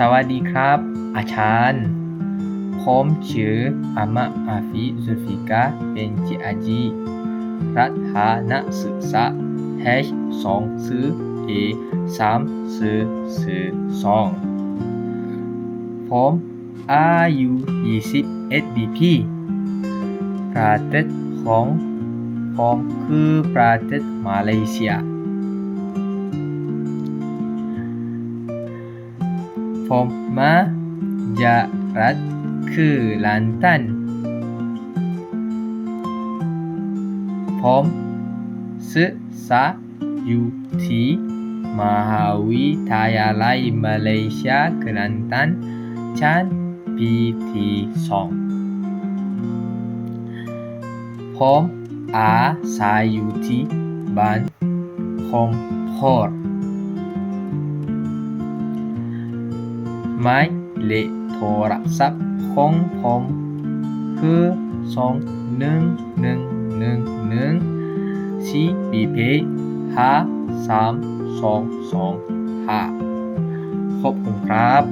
สวัสดีครับอาจารย์ผมชื่ออามะอาฟีซุลฟิกาเป็นจิอาจีรัฐานักศึกษา H24A342ผมอายุ21ปีประเทศของผมคือประเทศมาเลเซียผมมาจากรัฐคือลันตันผมศึกษาอยู่ที่มหาวิทยาลัยมาเลเซียเคลันตันชั้นปีที่2ผมอาศัยอยู่ที่บ้านของพ่อหมายเลขโทรศัพท์ของผมคือ211114553225ขอบคุณครับ